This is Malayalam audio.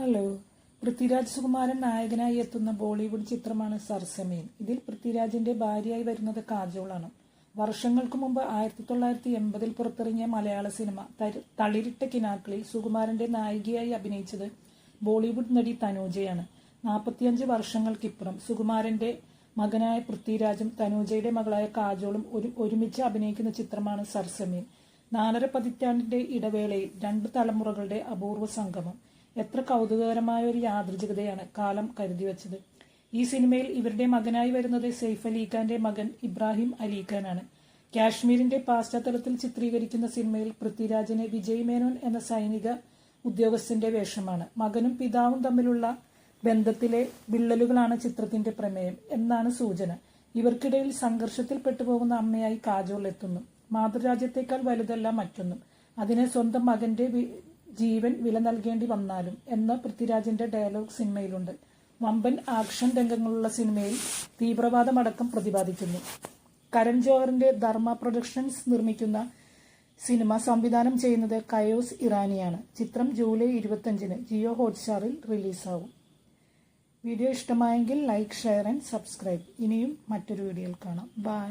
ഹലോ. പൃഥ്വിരാജ് സുകുമാരൻ നായകനായി എത്തുന്ന ബോളിവുഡ് ചിത്രമാണ് സർസമീൻ. ഇതിൽ പൃഥ്വിരാജിന്റെ ഭാര്യയായി വരുന്നത് കാജോളാണ്. വർഷങ്ങൾക്ക് മുമ്പ് 1980 പുറത്തിറങ്ങിയ മലയാള സിനിമ തളിരിട്ട കിനാക്കളിൽ സുകുമാരന്റെ നായികയായി അഭിനയിച്ചത് ബോളിവുഡ് നടി തനൂജയാണ്. 45 വർഷങ്ങൾക്കിപ്പുറം സുകുമാരന്റെ മകനായ പൃഥ്വിരാജും തനൂജയുടെ മകളായ കാജോളും ഒരുമിച്ച് അഭിനയിക്കുന്ന ചിത്രമാണ് സർസമീൻ. 4.5 പതിറ്റാണ്ടിന്റെ ഇടവേളയിൽ 2 തലമുറകളുടെ അപൂർവ സംഗമം. എത്ര കൗതുകകരമായ ഒരു യാദൃച്ഛികതയാണ് കാലം കരുതിവെച്ചത്. ഈ സിനിമയിൽ ഇവരുടെ മകനായി വരുന്നത് സെയ്ഫ് അലിഖാന്റെ മകൻ ഇബ്രാഹിം അലിഖാനാണ്. കാശ്മീരിന്റെ പശ്ചാത്തലത്തിൽ ചിത്രീകരിക്കുന്ന സിനിമയിൽ പൃഥ്വിരാജിന് വിജയ് മേനോൻ എന്ന സൈനിക ഉദ്യോഗസ്ഥന്റെ വേഷമാണ്. മകനും പിതാവും തമ്മിലുള്ള ബന്ധത്തിലെ വിള്ളലുകളാണ് ചിത്രത്തിന്റെ പ്രമേയം എന്നാണ് സൂചന. ഇവർക്കിടയിൽ സംഘർഷത്തിൽ പെട്ടുപോകുന്ന അമ്മയായി കാജോൾ എത്തുന്നു. മാതൃരാജ്യത്തെക്കാൾ വലുതല്ല മറ്റൊന്നും, അതിനെ സ്വന്തം മകന്റെ ജീവൻ വില നൽകേണ്ടി വന്നാലും എന്ന പൃഥ്വിരാജിന്റെ ഡയലോഗ് സിനിമയിലുണ്ട്. വമ്പൻ ആക്ഷൻ രംഗങ്ങളുള്ള സിനിമയിൽ തീവ്രവാദമടക്കം പ്രതിപാദിക്കുന്നു. കരൺ ജോഹറിന്റെ ധർമ്മ പ്രൊഡക്ഷൻസ് നിർമ്മിക്കുന്ന സിനിമ സംവിധാനം ചെയ്യുന്നത് കയോസ് ഇറാനിയാണ്. ചിത്രം ജൂലൈ 25-ന് ജിയോ ഹോട്ട്സ്റ്റാറിൽ റിലീസാവും. വീഡിയോ ഇഷ്ടമായെങ്കിൽ ലൈക്ക്, ഷെയർ ആൻഡ് സബ്സ്ക്രൈബ്. ഇനിയും മറ്റൊരു വീഡിയോയിൽ കാണാം. ബൈ.